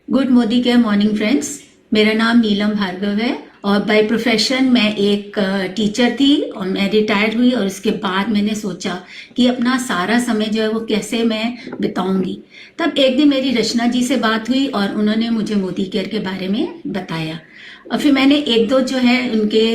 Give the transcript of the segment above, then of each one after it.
Good Modi के morning friends. मेरा नाम नीलम भार्गव है और बाय प्रोफेशन मैं एक टीचर थी और मैं रिटायर हुई और उसके बाद मैंने सोचा कि अपना सारा समय जो है वो कैसे मैं बिताऊंगी। तब एक दिन मेरी रचना जी से बात हुई और उन्होंने मुझे मोदी केयर के बारे में बताया और फिर मैंने एक दो जो है उनके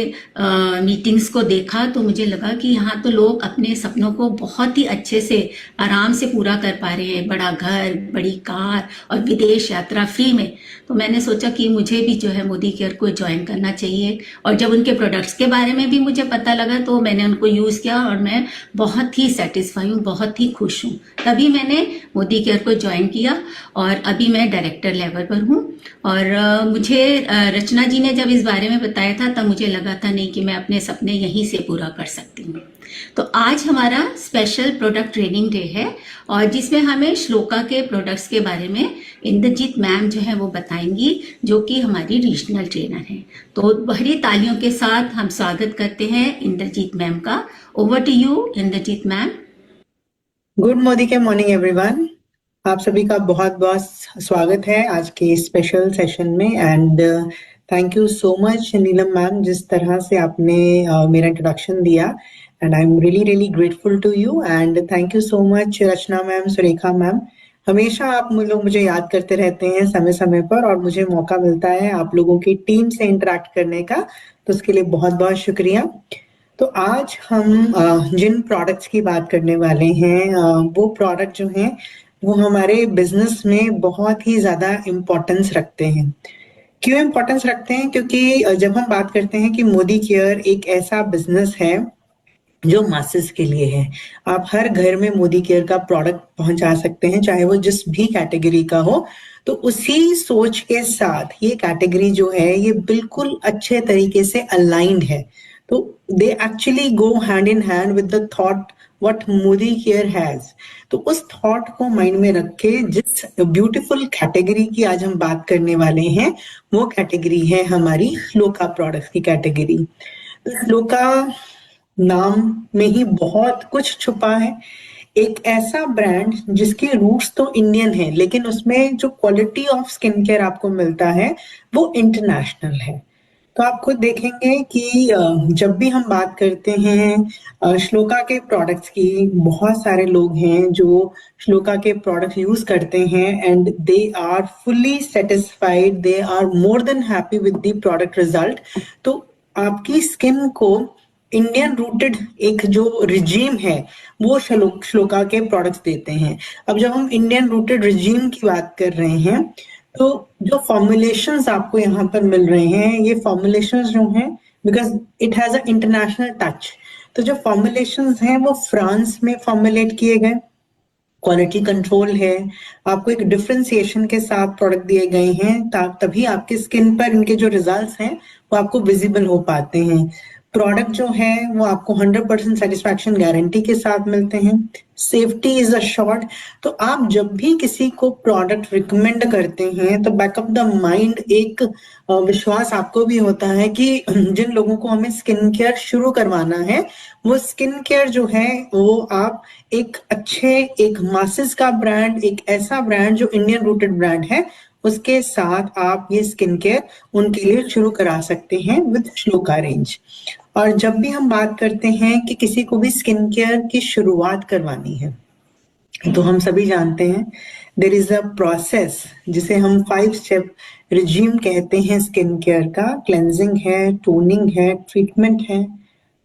मीटिंग्स को देखा तो मुझे लगा कि यहाँ तो लोग अपने सपनों को बहुत ही अच्छे से आराम से पूरा कर पा रहे हैं, बड़ा घर, बड़ी कार और विदेश यात्रा फ्री में। तो मैंने सोचा कि मुझे भी जो है मोदी केयर को ज्वाइन करना चाहिए और जब उनके प्रोडक्ट्स के बारे में भी मुझे पता लगा तो मैंने उनको यूज़ किया और मैं बहुत ही सेटिस्फाई हूँ, बहुत ही खुश हूँ। तभी मैंने मोदी केयर को ज्वाइन किया और अभी मैं डायरेक्टर लेवल पर हूँ। और मुझे रचना जी ने जब इस बारे में बताया था तब मुझे लगा था नहीं कि मैं अपने सपने यहीं से पूरा कर सकती हूँ। तो आज हमारा स्पेशल प्रोडक्ट ट्रेनिंग डे है और जिसमें हमें श्लोका के प्रोडक्ट्स के बारे में इंद्रजीत मैम जो है वो बताएंगी, जो कि हमारी रीजनल ट्रेनर हैं। तो बड़ी तालियों के साथ हम स्वागत करते हैं इंद्रजीत मैम का। Over to you Indrajeet ma'am. Good Modi के मॉर्निंग एवरीवन। आप सभी का बहुत बहुत स्वागत है आज के स्पेशल सेशन में and thank you so much Neelam ma'am, जिस तरह से आपने मेरा इंट्रोडक्शन दिया and I am really grateful to you and thank you so much Rachna ma'am, Surekha ma'am. हमेशा आप लोग मुझे याद करते रहते हैं समय समय पर और मुझे मौका मिलता है आप लोगों की टीम से इंटरेक्ट करने का, तो उसके लिए बहुत बहुत शुक्रिया। तो आज हम जिन प्रोडक्ट्स की बात करने वाले हैं वो प्रोडक्ट जो हैं वो हमारे बिजनेस में बहुत ही ज्यादा इम्पोर्टेंस रखते हैं। क्यों इम्पोर्टेंस रखते हैं? क्योंकि जब हम बात करते हैं कि मोदी केयर एक ऐसा बिजनेस है जो मासेस के लिए है। आप हर घर में मोदी केयर का प्रोडक्ट पहुंचा सकते हैं, चाहे वो जिस भी कैटेगरी का हो। तो उसी सोच के साथ ये कैटेगरी जो है ये बिल्कुल अच्छे तरीके से अलाइंड है। तो they actually go hand in hand with the thought what Modi care has. तो उस थॉट को माइंड में रख के जिस ब्यूटीफुल कैटेगरी की आज हम बात करने वाले हैं वो कैटेगरी है हमारी श्लोका प्रोडक्ट्स की कैटेगरी। तो श्लोका नाम में ही बहुत कुछ छुपा है। एक ऐसा ब्रांड जिसके रूट्स तो इंडियन है लेकिन उसमें जो क्वालिटी ऑफ स्किन केयर आपको मिलता है वो इंटरनेशनल है। तो आप खुद देखेंगे कि जब भी हम बात करते हैं श्लोका के प्रोडक्ट्स की, बहुत सारे लोग हैं जो श्लोका के प्रोडक्ट यूज करते हैं and they are fully satisfied, they are more than happy with the product result. तो आपकी स्किन को इंडियन रूटेड एक जो रिजीम है वो श्लोका के प्रोडक्ट्स देते हैं। अब जब हम इंडियन रूटेड रिजीम की बात कर रहे हैं तो जो फॉर्मुलेशंस आपको यहाँ पर मिल रहे हैं ये फॉर्मुलेशंस जो हैं because it has a international touch. तो जो फॉर्मुलेशंस हैं वो फ्रांस में फॉर्मुलेट किए गए, क्वालिटी कंट्रोल है, आपको एक डिफरेंशिएशन के साथ प्रोडक्ट दिए गए हैं तभी आपके स्किन पर इनके जो रिजल्ट्स हैं वो आपको विजिबल हो पाते हैं। प्रोडक्ट जो है वो आपको 100% सेटिस्फैक्शन गारंटी के साथ मिलते हैं, सेफ्टी इज अश्योर्ड। तो आप जब भी किसी को प्रोडक्ट रिकमेंड करते हैं तो बैक ऑफ द माइंड एक विश्वास आपको भी होता है कि जिन लोगों को हमें स्किन केयर शुरू करवाना है वो स्किन केयर जो है वो आप एक अच्छे एक मासेस का ब्रांड, एक ऐसा ब्रांड जो इंडियन रूटेड ब्रांड है उसके साथ आप ये स्किन केयर उनके लिए शुरू करा सकते हैं विद श्लोका रेंज। और जब भी हम बात करते हैं कि किसी को भी स्किन केयर की शुरुआत करवानी है तो हम सभी जानते हैं देयर इज अ प्रोसेस जिसे हम 5 स्टेप रिजीम कहते हैं स्किन केयर का। क्लेंजिंग है, टोनिंग है, ट्रीटमेंट है,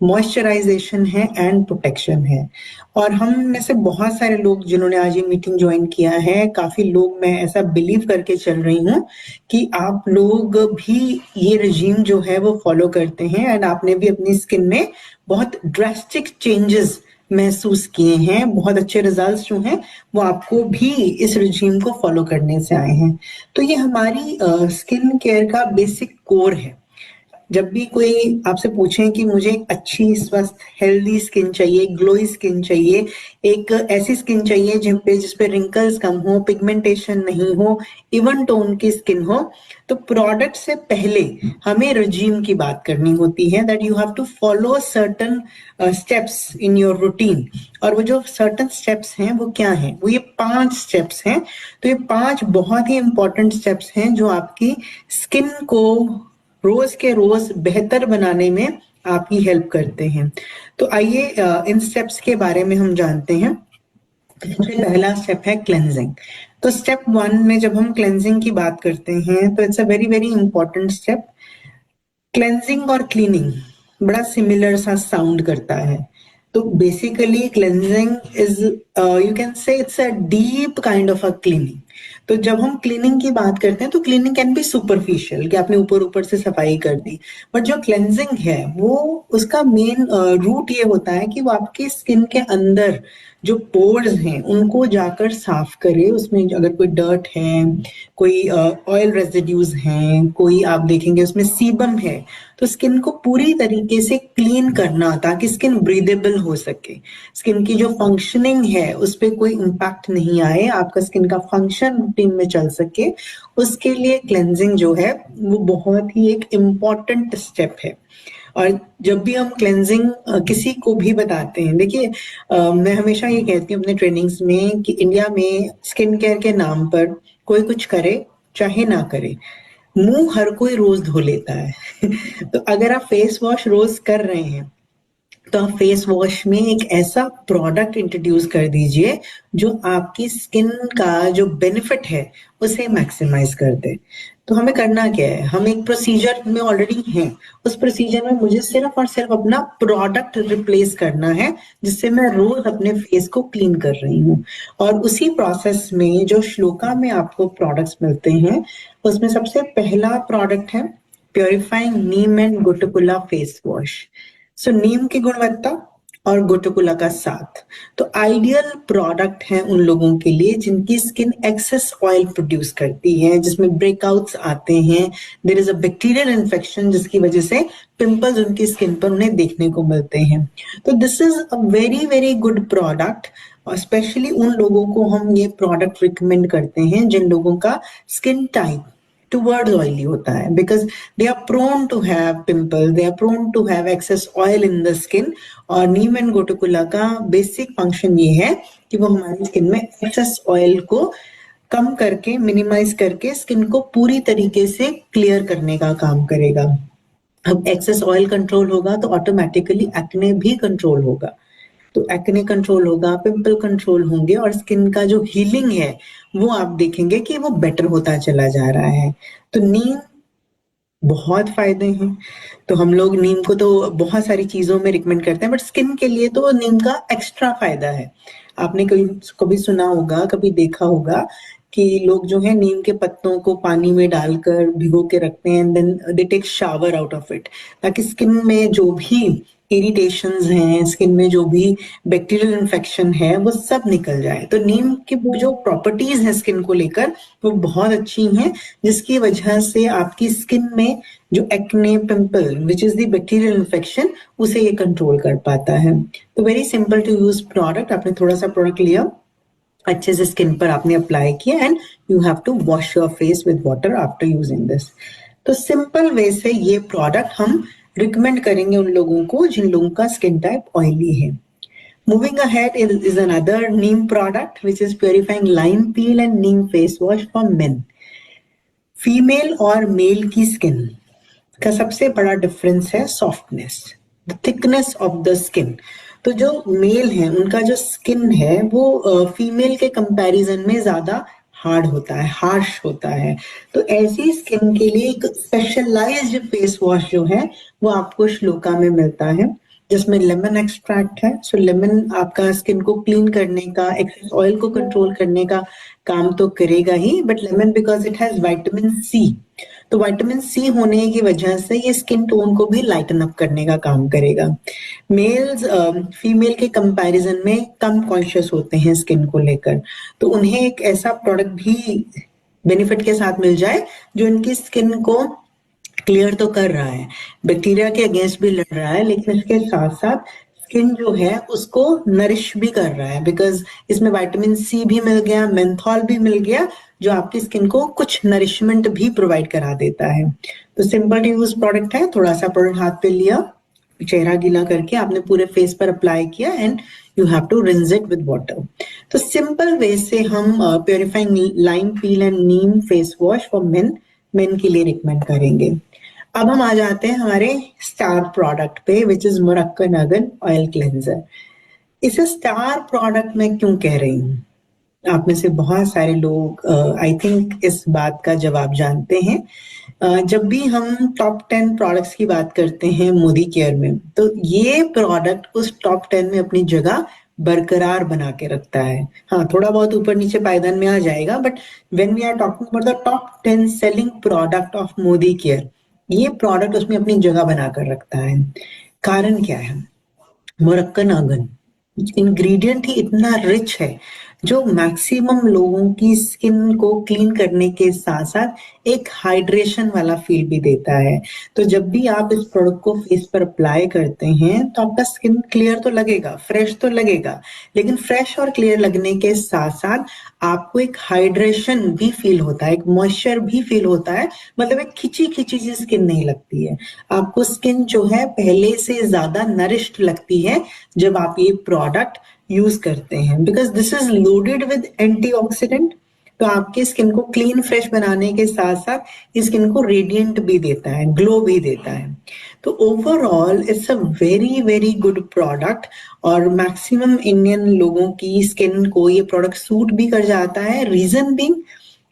मॉइस्चराइजेशन है एंड प्रोटेक्शन है। और हम में से बहुत सारे लोग जिन्होंने आज ये मीटिंग ज्वाइन किया है, काफी लोग मैं ऐसा बिलीव करके चल रही हूँ कि आप लोग भी ये रिजीम जो है वो फॉलो करते हैं एंड आपने भी अपनी स्किन में बहुत ड्रास्टिक चेंजेस महसूस किए हैं, बहुत अच्छे रिजल्ट्स जो हैं वो आपको भी इस रिजीम को फॉलो करने से आए हैं। तो ये हमारी स्किन केयर का बेसिक कोर है। जब भी कोई आपसे पूछे कि मुझे एक अच्छी स्वस्थ हेल्दी स्किन चाहिए, ग्लोई स्किन चाहिए, एक ऐसी स्किन चाहिए जिस पे रिंकल्स कम हो, पिगमेंटेशन नहीं हो, इवन टोन की स्किन हो, तो प्रोडक्ट से पहले हमें रजीम की बात करनी होती है, that you have to follow certain steps in your routine. और वो जो सर्टन स्टेप्स हैं वो क्या हैं? वो ये 5 स्टेप्स हैं। तो ये 5 बहुत ही इंपॉर्टेंट स्टेप्स हैं जो आपकी स्किन को रोज के रोज बेहतर बनाने में आपकी हेल्प करते हैं। तो आइए इन स्टेप्स के बारे में हम जानते हैं। सबसे पहला स्टेप है क्लेंजिंग। तो स्टेप 1 में जब हम क्लेंजिंग की बात करते हैं तो it's a very very important step. Cleansing और क्लीनिंग बड़ा सिमिलर सा साउंड करता है। तो basically cleansing is, you can say it's a deep kind of a cleaning. तो जब हम क्लीनिंग की बात करते हैं तो क्लीनिंग कैन बी सुपरफिशियल, कि आपने ऊपर ऊपर से सफाई कर दी, बट जो क्लेंजिंग है वो उसका मेन रूट ये होता है कि वो आपकी स्किन के अंदर जो पोर्स हैं उनको जाकर साफ करे। उसमें अगर कोई डर्ट है, कोई ऑयल रेजिड्यूज हैं, कोई आप देखेंगे उसमें सीबम है, तो स्किन को पूरी तरीके से क्लीन करना ताकि स्किन ब्रीदेबल हो सके, स्किन की जो फंक्शनिंग है उस पर कोई इम्पैक्ट नहीं आए, आपका स्किन का फंक्शन रूटीन में चल सके, उसके लिए क्लेंजिंग जो है वो बहुत ही एक इम्पॉर्टेंट स्टेप है। और जब भी हम क्लेंजिंग किसी को भी बताते हैं, देखिए मैं हमेशा ये कहती हूँ अपने ट्रेनिंग्स में कि इंडिया में स्किन केयर के नाम पर कोई कुछ करे चाहे ना करे, मुंह हर कोई रोज धो लेता है। तो अगर आप फेस वॉश रोज कर रहे हैं तो आप फेस वॉश में एक ऐसा प्रोडक्ट इंट्रोड्यूस कर दीजिए जो आपकी स्किन का जो बेनिफिट है उसे मैक्सिमाइज कर दे। तो हमें करना क्या है? हम एक प्रोसीजर में ऑलरेडी हैं, उस प्रोसीजर में मुझे सिर्फ और सिर्फ अपना प्रोडक्ट रिप्लेस करना है जिससे मैं रोज अपने फेस को क्लीन कर रही हूँ। और उसी प्रोसेस में जो श्लोका में आपको प्रोडक्ट्स मिलते हैं उसमें सबसे पहला प्रोडक्ट है purifying neem and gotu kola face wash. So नीम की गुणवत्ता और गोटोकोला का साथ, तो आइडियल प्रोडक्ट है उन लोगों के लिए जिनकी स्किन एक्सेस ऑयल प्रोड्यूस करती है, जिसमें ब्रेकआउट्स आते हैं, there is a bacterial infection जिसकी वजह से पिंपल्स उनकी स्किन पर उन्हें देखने को मिलते हैं। तो this is a very very good product, और स्पेशली उन लोगों को हम ये प्रोडक्ट रिकमेंड करते हैं जिन लोगों का स्किन टाइप towards oily होता है, because they are prone to have pimple, they are prone to have excess oil in the skin। और नीम एंड गोटोकोला का बेसिक फंक्शन ये है कि वो हमारी स्किन में एक्सेस ऑयल को कम करके, मिनिमाइज करके स्किन को पूरी तरीके से क्लियर करने का काम करेगा। अब एक्सेस ऑयल कंट्रोल होगा तो ऑटोमेटिकली एक्ने भी कंट्रोल होगा, तो एक्ने कंट्रोल होगा, पिंपल कंट्रोल होंगे, और स्किन का जो हीलिंग है वो आप देखेंगे कि वो बेटर होता चला जा रहा है। तो नीम बहुत फायदे हैं। तो हम लोग नीम को तो बहुत सारी चीजों में रिकमेंड करते हैं, बट स्किन के लिए तो नीम का एक्स्ट्रा फायदा है। आपने कभी कभी सुना होगा, कभी देखा होगा कि लोग जो है नीम के पत्तों को पानी में डालकर भिगो के रखते हैं, then they take shower out of it, ताकि स्किन में जो भी इरिटेशंस हैं, स्किन में जो भी बैक्टीरियल इन्फेक्शन है वो सब निकल जाए। तो नीम की जो प्रॉपर्टीज है स्किन को लेकर वो बहुत अच्छी हैं, जिसकी वजह से आपकी स्किन में जो acne, pimple which is the bacterial infection, उसे ये कंट्रोल कर पाता है। तो very simple to use product. आपने थोड़ा सा प्रोडक्ट लिया, अच्छे से स्किन पर आपने अप्लाई किया, and you have to wash your face with water after using this. तो सिंपल वे से ये प्रोडक्ट हम रिकमेंड करेंगे उन लोगों को जिन लोगों का स्किन टाइप ऑयली है। Moving ahead is another neem product which is purifying lime peel and neem face wash for men। Female और मेल की स्किन का सबसे बड़ा डिफरेंस है softness, the thickness of the skin. तो जो मेल है उनका जो स्किन है वो फीमेल के कंपैरिजन में ज्यादा हार्ड होता है, हार्श होता है। तो ऐसी स्किन के लिए एक स्पेशलाइज्ड फेस वॉश जो है वो आपको श्लोका में मिलता है, जिसमें लेमन एक्सट्रैक्ट है। सो लेमन आपका स्किन को क्लीन करने का, एक्सेस ऑयल को कंट्रोल करने का काम तो करेगा ही, but lemon because it has vitamin C, तो विटामिन सी होने की वजह से ये स्किन टोन को भी लाइटन अप करने का काम करेगा। मेल्स फीमेल के कंपैरिजन में कम कॉन्शियस होते हैं स्किन को लेकर, तो उन्हें एक ऐसा प्रोडक्ट भी बेनिफिट के साथ मिल जाए जो इनकी स्किन को क्लियर तो कर रहा है, बैक्टीरिया के अगेंस्ट भी लड़ रहा है, लेकिन इसके साथ साथ स्किन जो है उसको नरिश भी कर रहा है, बिकॉज इसमें विटामिन सी भी मिल गया, मेंथॉल भी मिल गया, जो आपकी स्किन को कुछ नरिशमेंट भी प्रोवाइड करा देता है। तो सिंपल टू यूज प्रोडक्ट है, थोड़ा सा प्रोडक्ट हाथ पे लिया, चेहरा गीला करके आपने पूरे फेस पर अप्लाई किया and you have to rinse it with water. तो सिंपल वे से हम purifying lime peel and neem face wash for men के लिए रिकमेंड करेंगे। अब हम आ जाते हैं हमारे स्टार प्रोडक्ट पे, which is Moroccan argan oil cleanser. इसे स्टार प्रोडक्ट मैं क्यों कह रही हूँ? आप में से बहुत सारे लोग आई थिंक इस बात का जवाब जानते हैं। जब भी हम टॉप 10 प्रोडक्ट्स की बात करते हैं मोदी केयर में, तो ये प्रोडक्ट उस टॉप 10 में अपनी जगह बरकरार बना के रखता है। हाँ, थोड़ा बहुत ऊपर नीचे पायदान में आ जाएगा, but when we are talking about the top 10 selling product of Modicare, ये प्रोडक्ट उसमें अपनी जगह बनाकर रखता है। कारण क्या है? मोरक्कन अर्गन इंग्रेडिएंट ही इतना रिच है, जो मैक्सिमम लोगों की स्किन को क्लीन करने के साथ साथ एक हाइड्रेशन वाला फील भी देता है। तो जब भी आप इस प्रोडक्ट को फेस पर अप्लाई करते हैं तो आपका स्किन क्लियर तो लगेगा, फ्रेश तो लगेगा, लेकिन फ्रेश और क्लियर लगने के साथ साथ आपको एक हाइड्रेशन भी फील होता है, एक मॉइस्चर भी फील होता है, मतलब एक खिंची खिंची सी स्किन नहीं लगती है। आपको स्किन जो है पहले से ज्यादा नरिश्ड लगती है जब आप ये प्रोडक्ट यूज करते हैं, because this is loaded with antioxidant. तो आपके स्किन को क्लीन फ्रेश बनाने के साथ साथ इस स्किन को रेडिएंट भी देता है, ग्लो भी देता है। तो overall it's a very very good product, और मैक्सिमम इंडियन लोगों की स्किन को ये प्रोडक्ट सूट भी कर जाता है। रीजन बीइंग,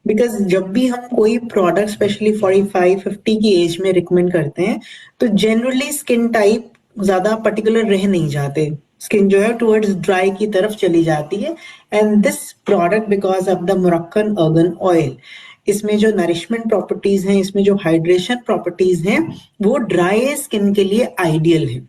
बिकॉज जब भी हम कोई प्रोडक्ट स्पेशली 45-50 की एज में रिकमेंड करते हैं, तो जनरली स्किन टाइप ज्यादा पर्टिकुलर रह नहीं जाते, स्किन जो है टुवर्ड्स ड्राई की तरफ चली जाती है। And this product, because of the Moroccan argan oil, इसमें जो नरिशमेंट प्रॉपर्टीज हैं, इसमें जो हाइड्रेशन प्रॉपर्टीज हैं, वो ड्राई स्किन के लिए आइडियल है।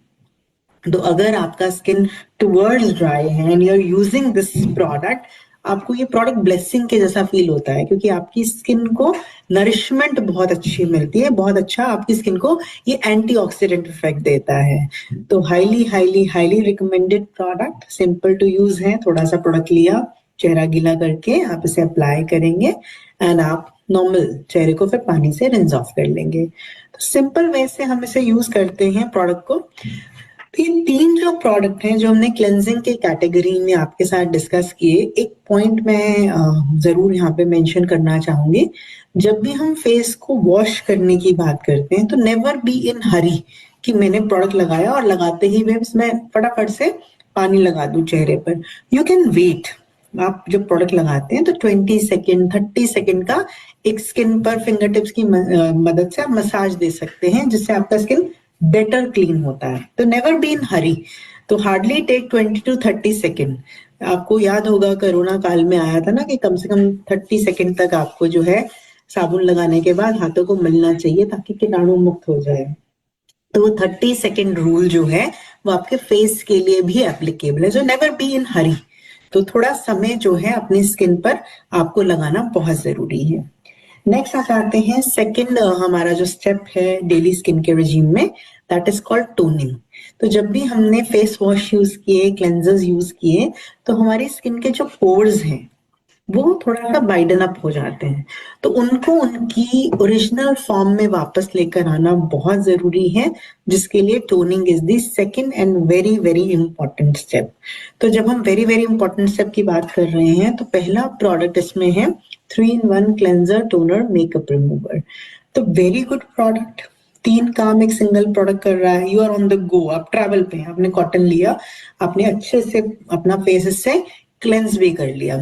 तो अगर आपका स्किन टुवर्ड्स ड्राई है and you are using this product, आपको ये प्रोडक्ट ब्लेसिंग के जैसा फील होता है, क्योंकि आपकी स्किन को नरिशमेंट बहुत अच्छी मिलती है, बहुत अच्छा आपकी स्किन को ये एंटीऑक्सीडेंट इफेक्ट देता है। तो highly highly highly recommended product, simple to use है। थोड़ा सा प्रोडक्ट लिया, चेहरा गीला करके आप इसे अप्लाई करेंगे एंड आप नॉर्मल चेहरे को फिर पानी से रिंस ऑफ कर लेंगे। तो सिंपल वे से हम इसे यूज करते हैं प्रोडक्ट को। तो ये 3 जो प्रोडक्ट हैं जो हमने क्लेंजिंग के कैटेगरी में आपके साथ डिस्कस किए, एक पॉइंट मैं जरूर यहाँ पे मेंशन करना चाहूंगी। जब भी हम फेस को वॉश करने की बात करते हैं, तो नेवर बी इन हरी कि मैंने प्रोडक्ट लगाया और लगाते ही मैं फटाफट से पानी लगा दूं चेहरे पर। You can wait. आप जब प्रोडक्ट लगाते हैं तो 20 सेकेंड 30 सेकेंड का एक स्किन पर फिंगर टिप्स की मदद से आप मसाज दे सकते हैं, जिससे आपका स्किन बेटर क्लीन होता है। तो नेवर बी इन हरी, तो हार्डली टेक 20 to 30 सेकेंड। आपको याद होगा कोरोना काल में आया था ना कि कम से कम 30 सेकेंड तक आपको जो है साबुन लगाने के बाद हाथों को मलना चाहिए ताकि कीटाणु मुक्त हो जाए। तो वो 30 सेकेंड रूल जो है वो आपके फेस के लिए भी एप्लीकेबल है। जो नेवर बी इन हरी, तो थोड़ा समय जो है अपनी स्किन पर आपको लगाना बहुत जरूरी है। नेक्स्ट आ जाते हैं सेकंड हमारा जो स्टेप है डेली स्किन केयर रेजिम में, दैट इज कॉल्ड टोनिंग। तो जब भी हमने फेस वॉश यूज किए, क्लेंजर्स यूज किए, तो हमारी स्किन के जो पोर्स हैं वो थोड़ा सा वाइडन अप हो जाते हैं। तो उनको उनकी ओरिजिनल फॉर्म में वापस लेकर आना बहुत जरूरी है, जिसके लिए toning is the second and very very important step. तो जब हम वेरी वेरी इंपॉर्टेंट स्टेप की बात कर रहे हैं, तो पहला प्रोडक्ट इसमें है 3-in-1 cleanser toner makeup remover. तो वेरी गुड प्रोडक्ट, 3 काम एक सिंगल प्रोडक्ट कर रहा है। You are on the go, आप ट्रैवल पे हैं, आपने कॉटन लिया, आपने अच्छे से अपना फेस इससे क्लेंस भी कर लिया।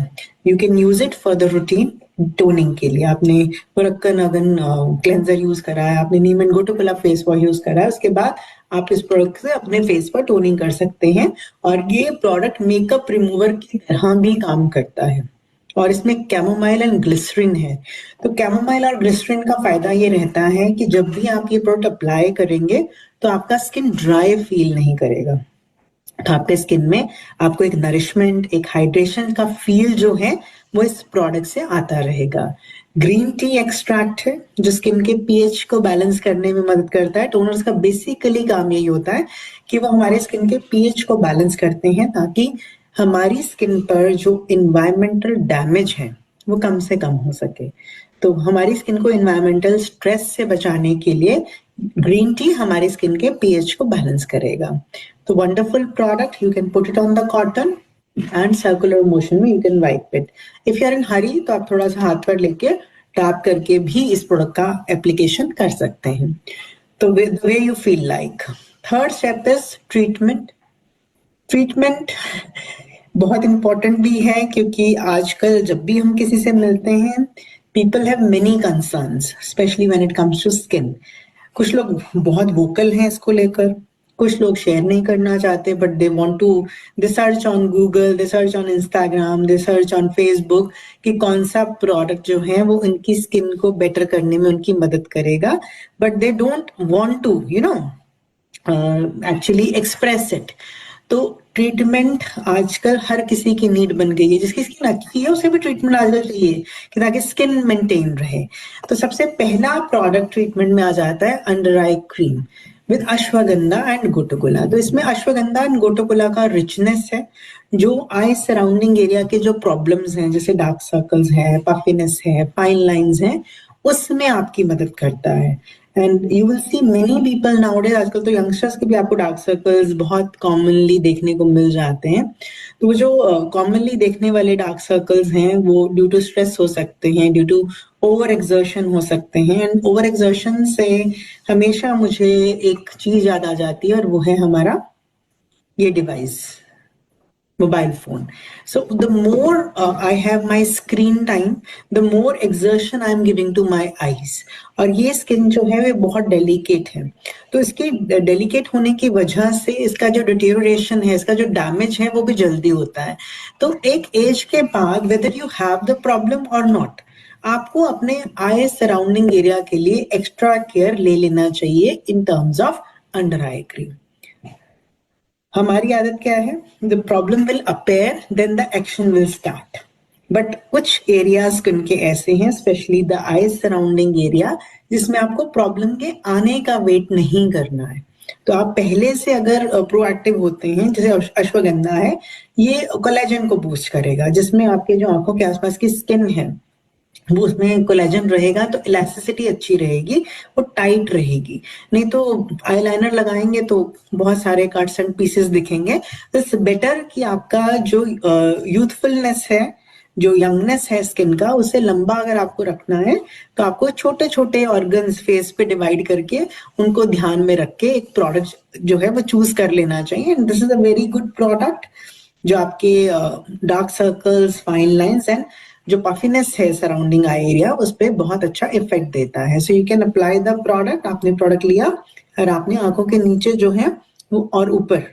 You can use it for the routine toning के लिए। आपने मोरक्कन अर्गन क्लेंजर यूज करा है, आपने नीम एंड गोटोकोला फेस वॉश यूज करा है, उसके बाद आप इस प्रोडक्ट से अपने फेस पर टोनिंग कर सकते हैं। और ये प्रोडक्ट मेकअप रिमूवर की तरह भी काम करता है, और इसमें कैमोमाइल एंड ग्लिसरीन है। तो कैमोमाइल और ग्लिसरीन का फायदा ये रहता है कि जब भी आप ये प्रोडक्ट अप्लाई करेंगे तो आपका स्किन ड्राई फील नहीं करेगा। तो आपके स्किन में आपको एक नरिशमेंट, एक हाइड्रेशन का फील जो है वो इस प्रोडक्ट से आता रहेगा। ग्रीन टी एक्सट्रैक्ट है जो स्किन के पीएच को बैलेंस करने में मदद करता है। टोनर्स का बेसिकली काम यही होता है कि वो हमारे स्किन के पीएच को बैलेंस करते हैं ताकि हमारी स्किन पर जो इन्वायरमेंटल डैमेज है वो कम से कम हो सके। तो हमारी स्किन को इन्वायरमेंटल स्ट्रेस से बचाने के लिए ग्रीन टी हमारी स्किन के पीएच को बैलेंस करेगा। तो wonderful product, you can put it on the cotton and circular motion में you can wipe it. If you are in hurry तो आप थोड़ा सा हाथ पर लेके टैप करके भी इस प्रोडक्ट का एप्लीकेशन कर सकते हैं। तो the way you feel like. Third step is treatment. Treatment बहुत इंपॉर्टेंट भी है क्योंकि आजकल जब भी हम किसी से मिलते हैं, people have many concerns specially when it comes to skin. कुछ लोग बहुत वोकल हैं इसको लेकर, कुछ लोग शेयर नहीं करना चाहते but they want to, they search on Google, they search on Instagram, they search on Facebook कि कौन सा प्रोडक्ट जो है वो उनकी स्किन को बेटर करने में उनकी मदद करेगा, but they don't want to actually express it. तो ट्रीटमेंट आजकल हर किसी की नीड बन गई है। जिसकी स्किन अच्छी है उसे भी ट्रीटमेंट आजकल चाहिए कि ताकि स्किन मेंटेन रहे। तो सबसे पहला प्रोडक्ट ट्रीटमेंट में आ जाता है under eye cream with ashwagandha and gotu kola. तो इसमें अश्वगंधा एंड गोटोकोला का रिचनेस है जो आई सराउंडिंग एरिया के जो प्रॉब्लम्स हैं जैसे डार्क सर्कल्स है, पफिनेस है, फाइन लाइंस हैं, उसमें आपकी मदद करता है। And you will see many people nowadays, आजकल तो यंगस्टर्स के भी आपको डार्क सर्कल्स बहुत कॉमनली देखने को मिल जाते हैं। तो वो जो कॉमनली देखने वाले डार्क सर्कल्स हैं वो ड्यू टू स्ट्रेस हो सकते हैं, ड्यू टू ओवर एक्सर्शन हो सकते हैं। एंड ओवर एक्सर्शन से हमेशा मुझे एक चीज याद आ जाती है और वो है हमारा ये device, mobile phone. So the more I have my screen time, the more exertion I am giving to my eyes. और ये स्किन जो है वो बहुत डेलिकेट है, तो इसकी डेलिकेट होने की वजह से इसका जो डिटेरियोरेशन है, इसका जो डैमेज है वो भी जल्दी होता है। तो एक एज के बाद whether you have the problem और नॉट, आपको अपने आई सराउंडिंग एरिया के लिए एक्स्ट्रा केयर ले लेना चाहिए in terms of under eye cream. हमारी आदत क्या है, the problem will appear then the action will start. But कुछ एरियाज उनके ऐसे हैं specially the eye surrounding area जिसमें आपको प्रॉब्लम के आने का वेट नहीं करना है। तो आप पहले से अगर प्रोएक्टिव होते हैं, जैसे अश्वगंधा है, ये कोलेजन को बूस्ट करेगा जिसमें आपके जो आंखों के आसपास की स्किन है वो उसमें कोलेजन रहेगा तो इलास्टिसिटी अच्छी रहेगी, वो टाइट रहेगी। नहीं तो आईलाइनर लगाएंगे तो बहुत सारे कट्स एंड पीसेस दिखेंगे। तो इट्स बेटर कि आपका जो यूथफुलनेस है, जो यंगनेस है स्किन का, उसे लंबा अगर आपको रखना है तो आपको छोटे छोटे ऑर्गन्स फेस पे डिवाइड करके उनको ध्यान में रख के एक प्रोडक्ट जो है वो चूज कर लेना चाहिए। And this is a very good product जो आपके dark circles, fine lines and जो पफिनेस है सराउंडिंग आई एरिया उस पर बहुत अच्छा इफेक्ट देता है। So you can apply the product. आपने प्रोडक्ट लिया और आपने आंखों के नीचे जो है वो और ऊपर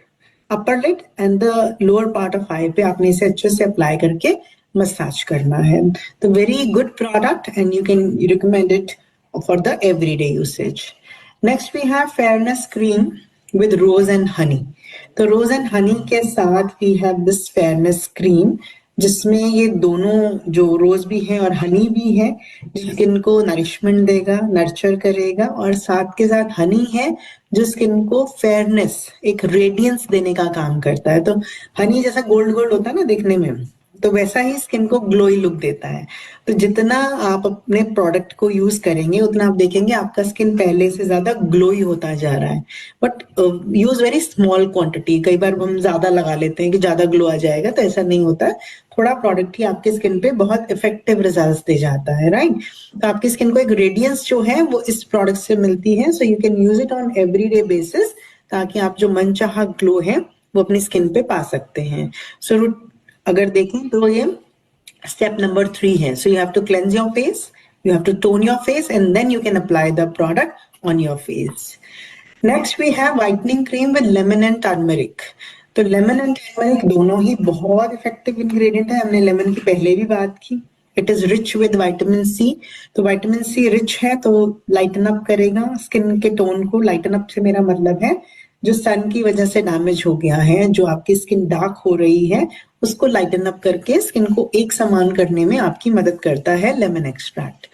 upper lid and the lower part of eye पे आपने इसे अच्छे से अप्लाई करके मसाज करना है। तो very good product and you can recommend it for the everyday usage. Next we have fairness cream with rose and honey. तो रोज एंड हनी के साथ we have this fairness cream जिसमें ये दोनों जो रोज भी है और हनी भी है स्किन को नरिशमेंट देगा, नर्चर करेगा, और साथ के साथ हनी है जो स्किन को फेयरनेस, एक रेडियंस देने का काम करता है। तो हनी जैसा गोल्ड गोल्ड होता है ना देखने में, तो वैसा ही स्किन को ग्लोई लुक देता है। तो जितना आप अपने प्रोडक्ट को यूज करेंगे उतना आप देखेंगे आपका स्किन पहले से ज्यादा ग्लोई होता जा रहा है। But use very small quantity. कई बार हम ज्यादा लगा लेते हैं कि ज्यादा ग्लो आ जाएगा, तो ऐसा नहीं होता है। थोड़ा प्रोडक्ट ही आपके स्किन पे बहुत इफेक्टिव रिजल्ट्स दे जाता है, राइट। तो आपकी स्किन को एक रेडियंस जो है वो इस प्रोडक्ट से मिलती है। So you can use it on everyday basis ताकि आप जो मनचाहा ग्लो है वो अपनी स्किन पे पा सकते हैं। सो अगर देखें तो ये स्टेप नंबर 3 है। So you have to cleanse your face, you have to tone your face, and then you can apply the product on your face. Next we have whitening cream with lemon and turmeric. तो lemon and turmeric दोनों ही बहुत effective ingredient है। हमने lemon की पहले भी बात की। It is rich with vitamin C. तो विटामिन सी रिच है तो लाइटन अप करेगा स्किन के टोन को। लाइटन अप से मेरा मतलब है जो सन की वजह से डैमेज हो गया है, जो आपकी स्किन डार्क हो रही है, उसको लाइटन अप करके स्किन को एक समान करने में आपकी मदद करता है लेमन एक्सट्रैक्ट।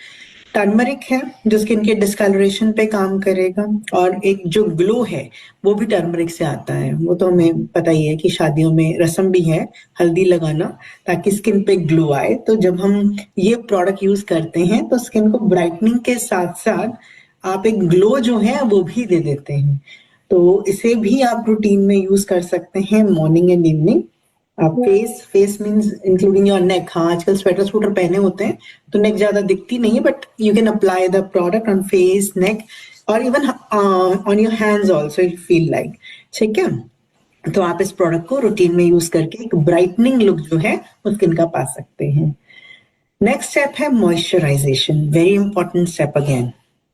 टर्मरिक है जो स्किन के डिस्कलरेशन पे काम करेगा, और एक जो ग्लो है वो भी टर्मरिक से आता है। वो तो हमें पता ही है कि शादियों में रस्म भी है हल्दी लगाना ताकि स्किन पे ग्लो आए। तो जब हम ये प्रोडक्ट यूज करते हैं तो स्किन को ब्राइटनिंग के साथ साथ आप एक ग्लो जो है वो भी दे देते हैं। तो इसे भी आप रूटीन में यूज कर सकते हैं मॉर्निंग एंड इवनिंग। आप face means including your neck. हाँ, आजकल स्वेटर स्वेटर पहने होते हैं तो नेक ज्यादा दिखती नहीं है, but you can apply the product on face, neck और even on your hands also if feel like. ठीक है, तो आप इस प्रोडक्ट को रूटीन में यूज करके एक ब्राइटनिंग लुक जो है वो स्किन का पा सकते हैं। नेक्स्ट स्टेप है moisturisation, very important step again.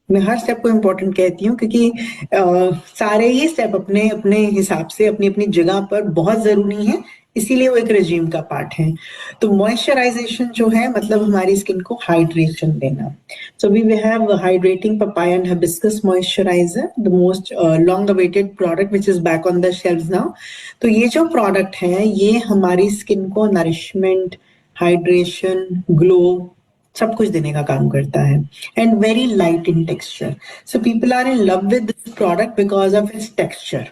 मैं हर स्टेप को इम्पोर्टेंट कहती हूँ क्योंकि सारे ही स्टेप अपने अपने हिसाब से अपनी अपनी जगह पर बहुत जरूरी है, इसीलिए वो एक रेजिम का पार्ट है। तो मॉइस्चराइजेशन जो है मतलब हमारी स्किन को हाइड्रेशन देना। So we have hydrating papaya and hibiscus moisturiser, the most long awaited product which is back on the shelves now. तो ये जो प्रोडक्ट है ये हमारी स्किन को नरिशमेंट, हाइड्रेशन, ग्लो सब कुछ देने का काम करता है, and very light in texture. So people are in love with this product because of its texture.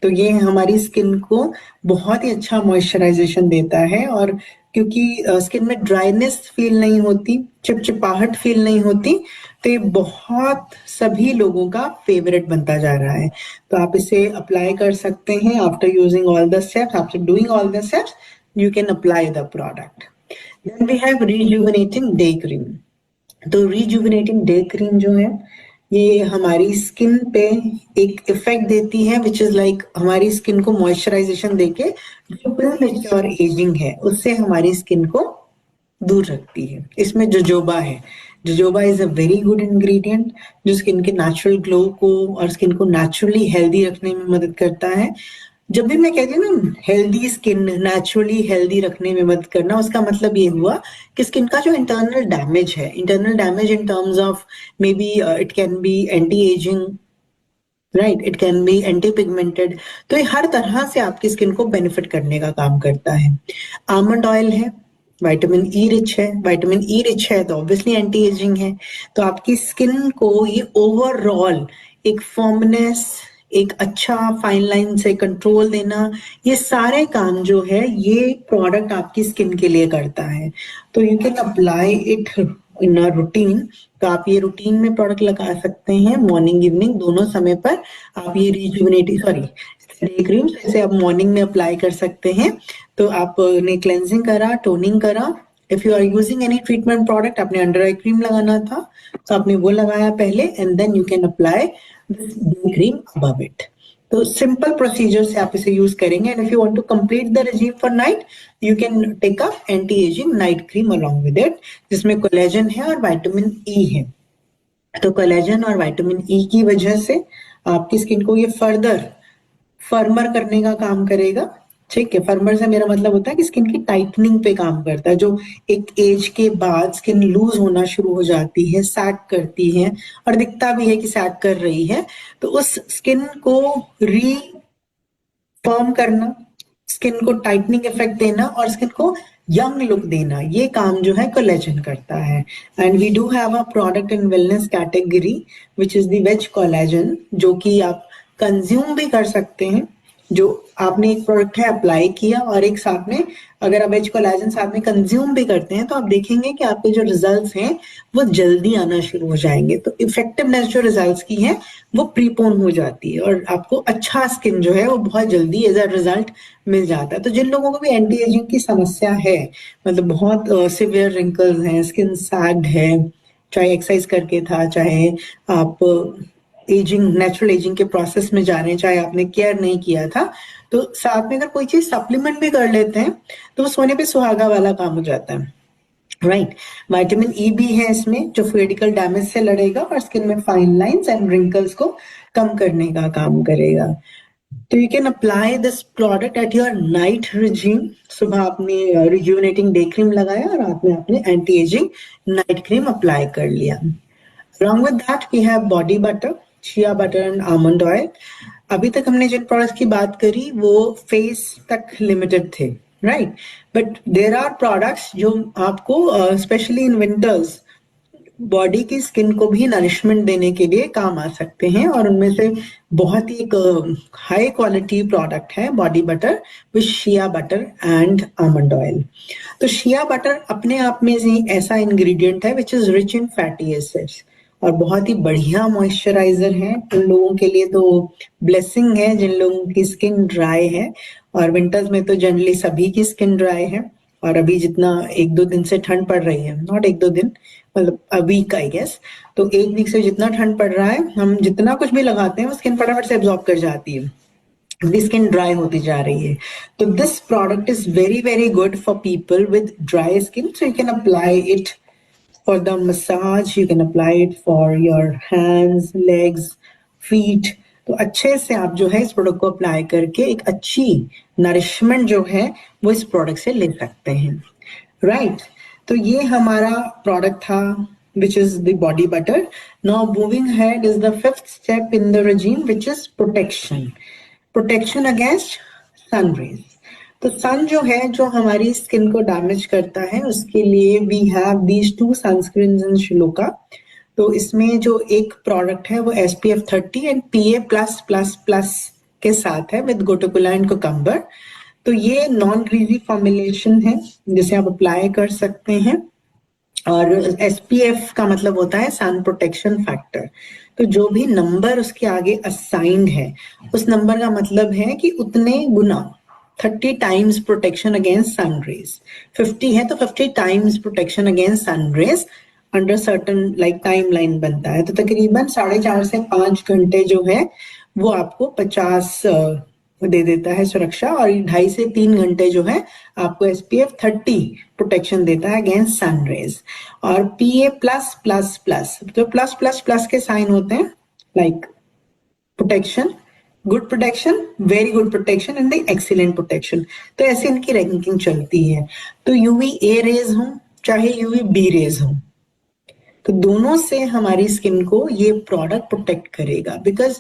तो ये हमारी स्किन को बहुत ही अच्छा मॉइस्चराइजेशन देता है, और क्योंकि स्किन में ड्राइनेस फील नहीं होती, चिपचिपाहट फील नहीं होती, तो ये बहुत सभी लोगों का फेवरेट बनता जा रहा है। तो आप इसे अप्लाई कर सकते हैं after using all the steps, after doing all the steps you can apply the product. Then we have rejuvenating day cream. तो रिजुविनेटिंग डे क्रीम जो है ये हमारी स्किन पे एक इफेक्ट देती है विच इज लाइक हमारी स्किन को मॉइस्चराइजेशन देके जो प्रीमेच्योर एजिंग है उससे हमारी स्किन को दूर रखती है। इसमें जोजोबा है। Jojoba is a very good ingredient जो स्किन के नेचुरल ग्लो को और स्किन को नेचुरली हेल्दी रखने में मदद करता है। जब भी मैं कहती हूँ ना हेल्दी स्किन, नेचुरली हेल्दी रखने में मदद करना, उसका मतलब ये हुआ कि स्किन का जो इंटरनल डैमेज है, internal damage in terms of may be it can be anti ageing, right, it can be anti pigmented, तो ये हर तरह से आपकी स्किन को बेनिफिट करने का काम करता है। आमंड ऑयल है, विटामिन ई रिच है, विटामिन ई रिच है तो ऑब्वियसली एंटी एजिंग है। तो आपकी स्किन को ये ओवरऑल एक फर्मनेस, एक अच्छा फाइन लाइन से कंट्रोल देना, ये सारे काम जो है ये प्रोडक्ट आपकी स्किन के लिए करता है। तो you can apply it in a routine. तो आप ये रूटीन में प्रोडक्ट लगा सकते हैं मॉर्निंग इवनिंग दोनों समय पर। आप ये रिजुविनेटिंग डे क्रीम जैसे आप मॉर्निंग में अप्लाई कर सकते हैं। तो आपने क्लेंजिंग करा, टोनिंग करा, if you are using any treatment product, आपने अंडर आई क्रीम लगाना था तो आपने वो लगाया पहले, and then you can apply this day cream above it. तो सिंपल प्रोसीजर से आप इसे यूज करेंगे, and if you want to complete the regime for night you can take up anti ageing night cream along with it, जिसमें collagen है और vitamin E है। तो कोलेजन और विटामिन ई की वजह से आपकी स्किन को ये फर्दर फर्मर करने का काम करेगा। ठीक है, फर्मर से मेरा मतलब होता है कि स्किन की टाइटनिंग पे काम करता है। जो एक एज के बाद स्किन लूज होना शुरू हो जाती है, सैग करती है और दिखता भी है कि सैग कर रही है, तो उस स्किन को री फर्म करना, स्किन को टाइटनिंग इफेक्ट देना और स्किन को यंग लुक देना, ये काम जो है कोलेजन करता है। And we do have a product in wellness category which is the veg collagen, जो कि आप कंज्यूम भी कर सकते हैं। जो आपने एक प्रोडक्ट है अप्लाई किया और एक साथ में अगर आप वेज कोलेजन साथ में कंज्यूम भी करते हैं तो आप देखेंगे कि आपके जो रिजल्ट्स हैं वो जल्दी आना शुरू हो जाएंगे। तो इफेक्टिवनेस जो रिजल्ट्स की है वो प्रीपोन हो जाती है और आपको अच्छा स्किन जो है वो बहुत जल्दी एज अ रिजल्ट मिल जाता है। तो जिन लोगों को भी एंटी एजिंग की समस्या है, मतलब बहुत सिवियर रिंकल्स हैं, स्किन सैग्ड है, चाहे एक्सरसाइज करके था, चाहे आप एजिंग, नेचुरल एजिंग के प्रोसेस में जा रहे हैं, चाहे आपने केयर नहीं किया था, तो साथ में अगर कोई चीज सप्लीमेंट भी कर लेते हैं तो वो सोने पे सुहागा वाला काम हो जाता है, राइट। विटामिन ई भी है इसमें जो फेडिकल डैमेज से लड़ेगा और स्किन में फाइन लाइंस एंड रिंकल्स को कम करने का काम करेगा। तो you can apply this product at your night regime. सुबह आपने रिजुविनेटिंग डे क्रीम लगाया और रात में आपने anti ageing night cream apply कर लिया। Along with that, we have body butter, chia butter and almond oil. अभी तक हमने जिन प्रोडक्ट्स की बात करी वो फेस तक लिमिटेड थे, right, but there are products जो आपको स्पेशली इन विंटर्स बॉडी की स्किन को भी नरिशमेंट देने के लिए काम आ सकते हैं, और उनमें से बहुत ही एक हाई क्वालिटी प्रोडक्ट है body butter with shea butter and almond oil. तो शिया बटर अपने आप में ही ऐसा इंग्रेडिएंट है which is rich in fatty acids और बहुत ही बढ़िया मॉइस्चराइजर है। उन लोगों के लिए तो ब्लेसिंग है जिन लोगों की स्किन ड्राई है, और विंटर्स में तो जनरली सभी की स्किन ड्राई है। और अभी जितना 1-2 दिन से ठंड पड़ रही है, नॉट 1-2 दिन, मतलब अ वीक आई गेस, तो 1 वीक से जितना ठंड पड़ रहा है, हम जितना कुछ भी लगाते हैं वो स्किन फटाफट से एब्जॉर्ब कर जाती है, the skin ड्राई होती जा रही है। तो this product is very very good for people with dry skin, so you can apply it for the massage, you can apply it for your hands, legs, feet। तो अच्छे से आप जो है इस प्रोडक्ट को अप्लाई करके एक अच्छी नरिशमेंट जो है वो इस प्रोडक्ट से ले सकते हैं, राइट। तो ये हमारा प्रोडक्ट था which is the body butter. Now moving ahead is the fifth step in the regime, which is protection against sun rays। तो सन जो है जो हमारी स्किन को डैमेज करता है, उसके लिए वी हैव दीज 2 सनस्क्रीन्स इन शिलोका। तो इसमें जो एक प्रोडक्ट है वो SPF 30 एंड PA+++ के साथ है विद गोटोकोला एंड कोकम्बर। तो ये नॉन ग्रीजी फॉर्मुलेशन है जिसे आप अप्लाई कर सकते हैं, और SPF का मतलब होता है सन प्रोटेक्शन फैक्टर। तो जो भी नंबर उसके आगे असाइंड है, उस नंबर का मतलब है कि उतने गुना 30 times protection against sun rays. 50 है तो 50 times protection against sun rays under certain like timeline बनता है। तो तकरीबन 4.5 से 5 घंटे जो है वो आपको 50 दे देता है सुरक्षा, और 2.5 से 3 घंटे जो है आपको SPF 30 प्रोटेक्शन देता है अगेंस्ट सन रेज। और PA+++, जो प्लस प्लस प्लस के साइन होते हैं like protection, good protection, very good protection and the excellent protection. तो ऐसे इनकी रैंकिंग चलती है। तो UVA रेज हो चाहे UVB रेज हो, तो दोनों से हमारी स्किन को ये प्रोडक्ट प्रोटेक्ट करेगा, because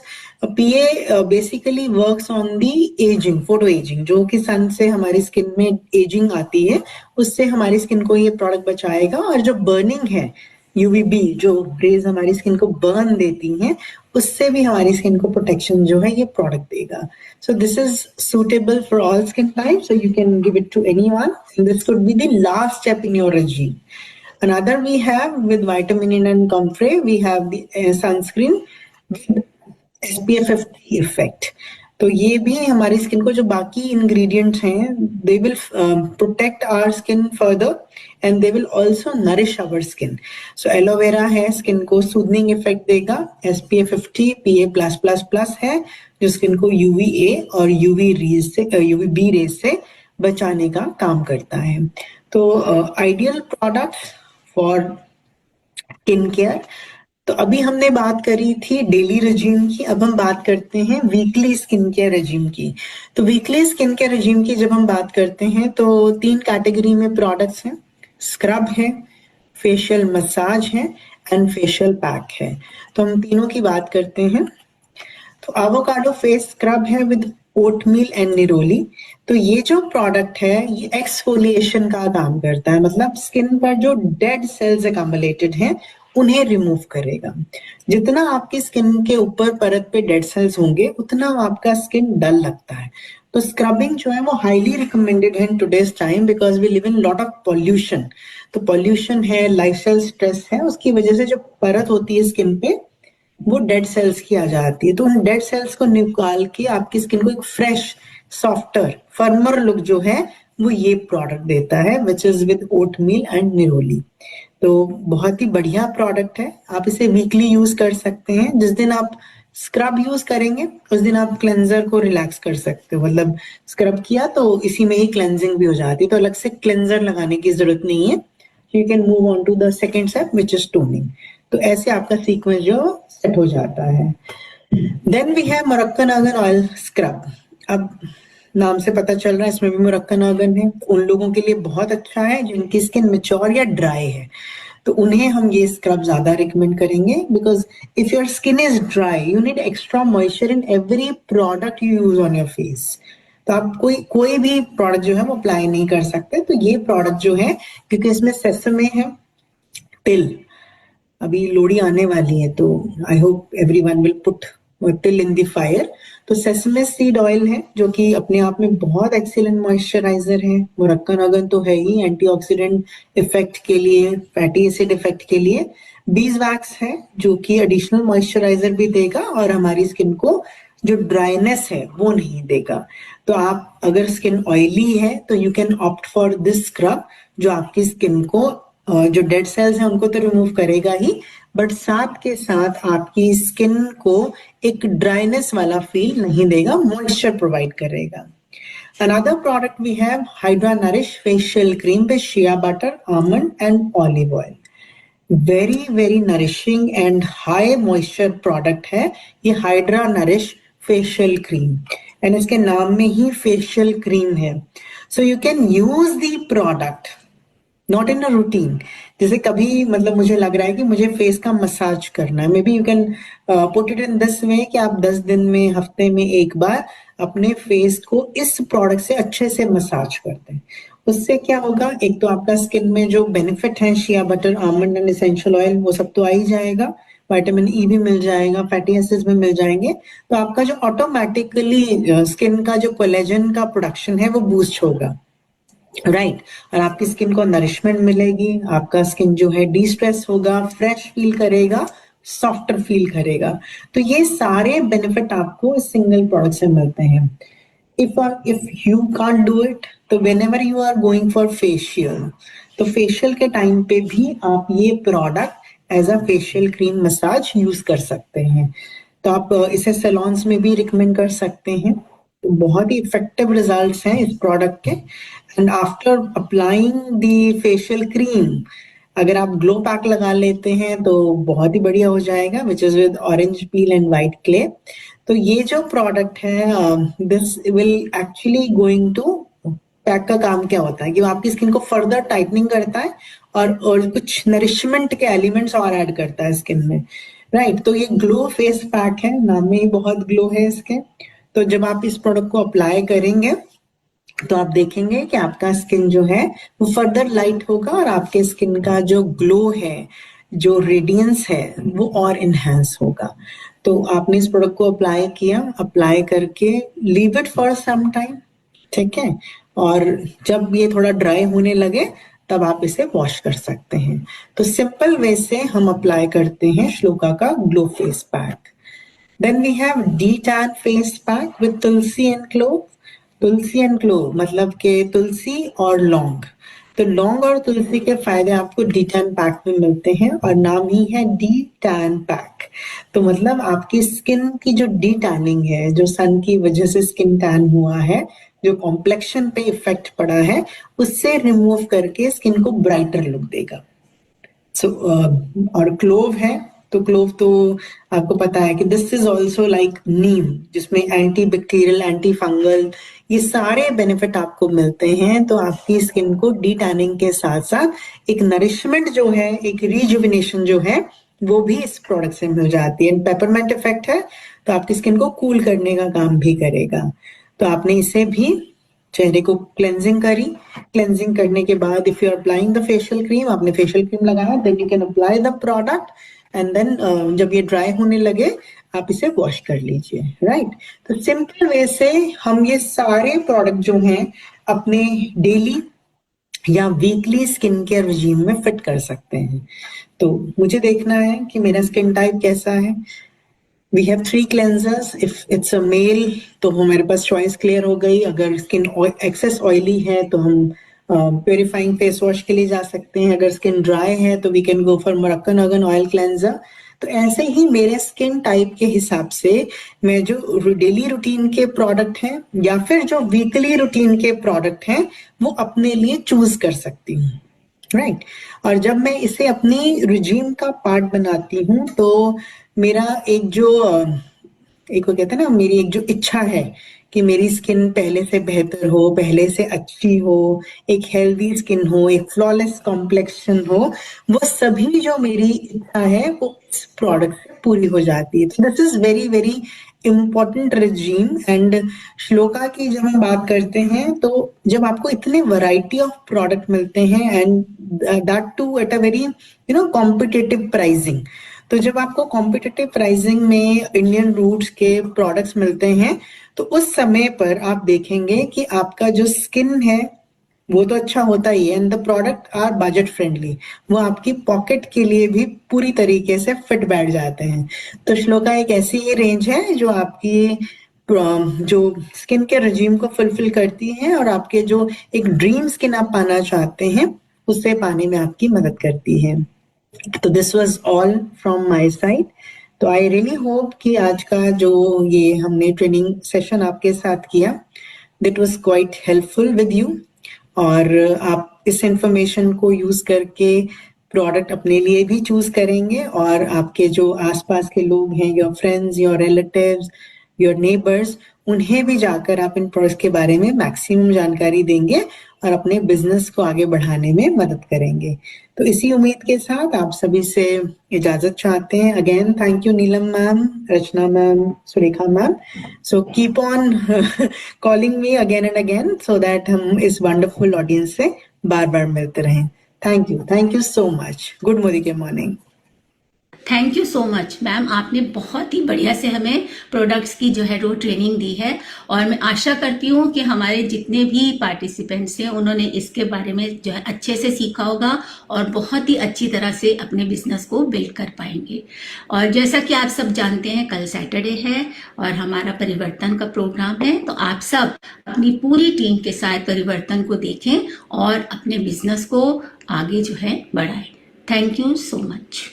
PA basically works on the ageing, photo ageing, जो कि सन से हमारी स्किन में एजिंग आती है, उससे हमारी स्किन को ये प्रोडक्ट बचाएगा। और जो बर्निंग है UVB, जो रेज हमारी स्किन को बर्न देती हैं, उससे भी हमारी स्किन को प्रोटेक्शन जो है ये प्रोडक्ट देगा। So this is suitable for all skin type, so you can give it to anyone, and this could be the last step in your regime। Another we have with vitamin E and comfrey, we have the sunscreen with SPF 50 effect। तो ये भी हमारी skin को, जो बाकी ingredients हैं, they will protect our skin further and they will also nourish our skin. So aloe vera है, skin को सूदनिंग इफेक्ट देगा। SPF 50 PA+++ है जो स्किन को UVA और UVB रेज से बचाने का काम करता है। तो ideal product for skin care. तो अभी हमने बात करी थी डेली रेजिम की, अब हम बात करते हैं वीकली स्किन केयर रेजिम की। तो वीकली स्किन केयर रेजिम की जब हम बात करते हैं तो 3 कैटेगरी में प्रोडक्ट्स हैं, स्क्रब है, फेशियल मसाज है एंड फेशियल पैक है। तो हम तीनों की बात करते हैं। तो एवोकाडो फेस स्क्रब है विद ओटमील एंड निरोली। तो ये जो प्रोडक्ट है ये एक्सफोलिएशन का काम करता है, मतलब स्किन पर जो डेड सेल्स अकम्युलेटेड हैं उन्हें रिमूव करेगा। जितना आपकी स्किन के ऊपर परत पे डेड सेल्स होंगे उतना आपका स्किन डल लगता है। तो स्क्रबिंग जो है वो हाईली रिकमेंडेड है in today's time, because we live in lot of pollution. तो पॉल्यूशन है, लाइफस्टाइल स्ट्रेस है, उसकी वजह से जो परत होती है स्किन पे वो डेड सेल्स की आ जाती है। तो उन डेड सेल्स को निकाल के आपकी स्किन को एक फ्रेश, सॉफ्टर, फर्मर लुक जो है वो ये प्रोडक्ट देता है, विच इज विद ओटमील एंड निरोली। तो बहुत ही बढ़िया प्रोडक्ट है, आप इसे वीकली यूज कर सकते हैं। जिस दिन आप स्क्रब यूज करेंगे उस दिन आप क्लेंजर को रिलैक्स कर सकते हो, मतलब स्क्रब किया तो इसी में ही क्लेंजिंग भी हो जाती है, तो अलग से क्लेंजर लगाने की जरूरत नहीं है। You can move on to the second step which is toning. तो ऐसे आपका सीक्वेंस जो सेट हो जाता है। Then we have Moroccan argan oil scrub. अब नाम से पता चल रहा है इसमें भी मोरक्कन आर्गन है। उन लोगों के लिए बहुत अच्छा है जिनकी स्किन मैच्योर या ड्राई है, तो उन्हें हम ये स्क्रब ज्यादा रिकमेंड करेंगे, because if your skin is dry you need extra moisture in every product you use on your face. तो आप कोई भी प्रोडक्ट जो है वो अप्लाई नहीं कर सकते। तो ये प्रोडक्ट जो है, क्योंकि इसमें सेसमे है, तिल, अभी लोहड़ी आने वाली है, तो I hope everyone will put तिल इन द फायर। तो सेसमे सीड ऑयल है, जो कि अपने आप में बहुत एक्सीलेंट मॉइस्चराइजर है, मुरक्कन अगन तो है ही एंटीऑक्सीडेंट इफेक्ट के लिए, फैटी एसिड इफेक्ट के लिए। बीज वैक्स है, जो कि एडिशनल मॉइस्चराइजर भी देगा और हमारी स्किन को जो ड्राइनेस है वो नहीं देगा। तो आप अगर स्किन ऑयली है तो you can opt for this scrub, जो आपकी स्किन को जो डेड सेल्स हैं उनको तो रिमूव करेगा ही, बट साथ के साथ आपकी स्किन को एक ड्राइनेस वाला फील नहीं देगा, मॉइस्चर प्रोवाइड करेगा। Another product we have Hydra Nourish facial cream with shea butter, almond and olive oil. Very nourishing and high moisture product है ये hydra nourish facial cream, and इसके नाम में ही फेशियल क्रीम है। So you can use the product not in a routine. जैसे कभी मतलब मुझे लग रहा है कि मुझे फेस का मसाज करना है, may be you can put it in this way कि आप 10 दिन में, हफ्ते में एक बार अपने फेस को इस प्रोडक्ट से अच्छे से मसाज करते हैं। उससे क्या होगा, एक तो आपका स्किन में जो बेनिफिट है, shea butter, almond and essential oil, वो सब तो आ ही जाएगा, विटामिन ई भी मिल जाएगा, फैटी एसिड्स भी मिल जाएंगे। तो आपका जो ऑटोमेटिकली स्किन का जो कोलेजन का प्रोडक्शन है वो बूस्ट होगा, राइट। और आपकी स्किन को नरिशमेंट मिलेगी, आपका स्किन जो है डी स्ट्रेस होगा, फ्रेश फील करेगा, सॉफ्टर फील करेगा। तो ये सारे बेनिफिट आपको इस सिंगल प्रोडक्ट से मिलते हैं। if you can't do it, तो whenever you are going for facial, तो फेशियल के टाइम पे भी आप ये product as a facial cream massage use कर सकते हैं। तो आप इसे सैलून्स में भी रिकमेंड कर सकते हैं। तो बहुत ही इफेक्टिव रिजल्ट्स हैं इस प्रोडक्ट के। And after applying the facial cream, अगर आप ग्लो पैक लगा लेते हैं तो बहुत ही बढ़िया हो जाएगा, which is with orange peel and white clay. तो ये जो प्रोडक्ट है, this will actually going to pack का काम क्या होता है कि वो आपकी स्किन को फर्दर टाइटनिंग करता है और कुछ नरिशमेंट के एलिमेंट्स और ऐड करता है स्किन में, राइट। तो ये ग्लो फेस पैक है, नाम में ही बहुत ग्लो है इसके। तो जब आप इस प्रोडक्ट को अप्लाई करेंगे तो आप देखेंगे कि आपका स्किन जो है वो फर्दर लाइट होगा और आपके स्किन का जो ग्लो है, जो रेडियंस है, वो और इनहेंस होगा। तो आपने इस प्रोडक्ट को अप्लाई किया, अप्लाई करके leave it for some time, ठीक है। और जब ये थोड़ा ड्राई होने लगे तब आप इसे वॉश कर सकते हैं। तो सिंपल वे से हम अप्लाई करते हैं श्लोका का glow face pack. Then we have de tan face pack with tulsi and clove. Tulsi and clove मतलब के तुलसी और लौंग। तो लौंग और तुलसी के फायदे आपको डी टैन पैक में मिलते हैं और नाम ही है डी टैन पैक। तो मतलब आपकी स्किन की जो डी टैनिंग है, जो सन की वजह से स्किन टैन हुआ है, जो कॉम्प्लेक्शन पे इफेक्ट पड़ा है, उससे रिमूव करके स्किन को ब्राइटर लुक देगा। और क्लोव है, तो क्लोव तो आपको पता है कि दिस इज ऑल्सो लाइक नीम, जिसमें एंटी बैक्टीरियल, एंटी फंगल, ये सारे बेनिफिट आपको मिलते हैं। तो आपकी स्किन को डी टैनिंग के साथ साथ एक नरिशमेंट जो है, एक रिजुविनेशन जो है, वो भी इस प्रोडक्ट से मिल जाती है। पेपरमेंट इफेक्ट है तो आपकी स्किन को कूल करने का काम भी करेगा। तो आपने इसे भी चेहरे को क्लेंजिंग करी, क्लेंजिंग करने के बाद if you are applying the facial cream, आपने फेशियल क्रीम लगाया, then you can apply the product and then जब ये ड्राई होने लगे आप इसे वॉश कर लीजिए, राइट। तो सिंपल वे से हम ये सारे प्रोडक्ट जो हैं अपने डेली या वीकली स्किन केयर रिजीम में फिट कर सकते हैं। तो मुझे देखना है कि मेरा स्किन टाइप कैसा है। We have 3 cleansers. If it's a male तो हमारे पास चॉइस क्लियर हो गई। अगर स्किन एक्सेस ऑयली है तो हम प्योरीफाइंग फेस वॉश के लिए जा सकते हैं। अगर स्किन ड्राई है तो we can go for Moroccan argan oil cleanser. तो ऐसे ही मेरे स्किन टाइप के हिसाब से मैं जो डेली रूटीन के प्रोडक्ट हैं या फिर जो वीकली रूटीन के प्रोडक्ट हैं वो अपने लिए चूज कर सकती हूँ, राइट। और जब मैं इसे अपनी रिजीम का पार्ट बनाती हूँ तो मेरा एक वो कहते हैं ना, मेरी एक जो इच्छा है कि मेरी स्किन पहले से बेहतर हो, पहले से अच्छी हो, एक हेल्दी स्किन हो, एक फ्लॉलेस कॉम्प्लेक्शन हो, वो सभी जो मेरी इच्छा है वो इस प्रोडक्ट से पूरी हो जाती है। This is very very important regime. And shloka की जब हम बात करते हैं तो जब आपको इतने वैरायटी ऑफ प्रोडक्ट मिलते हैं and that too at a very competitive pricing, तो जब आपको कॉम्पिटिटिव प्राइसिंग में इंडियन रूट्स के प्रोडक्ट्स मिलते हैं तो उस समय पर आप देखेंगे कि आपका जो स्किन है वो तो अच्छा होता ही है and the product are budget friendly, वो आपकी पॉकेट के लिए भी पूरी तरीके से फिट बैठ जाते हैं। तो श्लोका एक ऐसी ही रेंज है जो आपकी जो स्किन के रजीम को फुलफिल करती है और आपके जो एक ड्रीम स्किन आप पाना चाहते हैं उससे पाने में आपकी मदद करती है। तो this was all from my side. तो आई रियली होप कि आज का जो ये हमने ट्रेनिंग सेशन आपके साथ किया that was quite helpful with you, और आप इस इंफॉर्मेशन को यूज करके प्रोडक्ट अपने लिए भी चूज करेंगे और आपके जो आसपास के लोग हैं, your friends, your relatives, your neighbours, उन्हें भी जाकर आप इन प्रोडक्ट्स के बारे में मैक्सिमम जानकारी देंगे और अपने बिजनेस को आगे बढ़ाने में मदद करेंगे। तो इसी उम्मीद के साथ आप सभी से इजाजत चाहते हैं। Again thank you Neelam ma'am, Rachna ma'am, Surekha ma'am. So keep on calling me again and again so that हम इस वंडरफुल ऑडियंस से बार बार मिलते रहें। Thank you so much. Good Modi के morning. Thank you so much ma'am, आपने बहुत ही बढ़िया से हमें प्रोडक्ट्स की जो है वो ट्रेनिंग दी है और मैं आशा करती हूँ कि हमारे जितने भी पार्टिसिपेंट्स हैं उन्होंने इसके बारे में जो है अच्छे से सीखा होगा और बहुत ही अच्छी तरह से अपने बिजनेस को बिल्ड कर पाएंगे। और जैसा कि आप सब जानते हैं कल सैटरडे है और हमारा परिवर्तन का प्रोग्राम है, तो आप सब अपनी पूरी टीम के साथ परिवर्तन को देखें और अपने बिजनेस को आगे जो है बढ़ाएं। Thank you so much.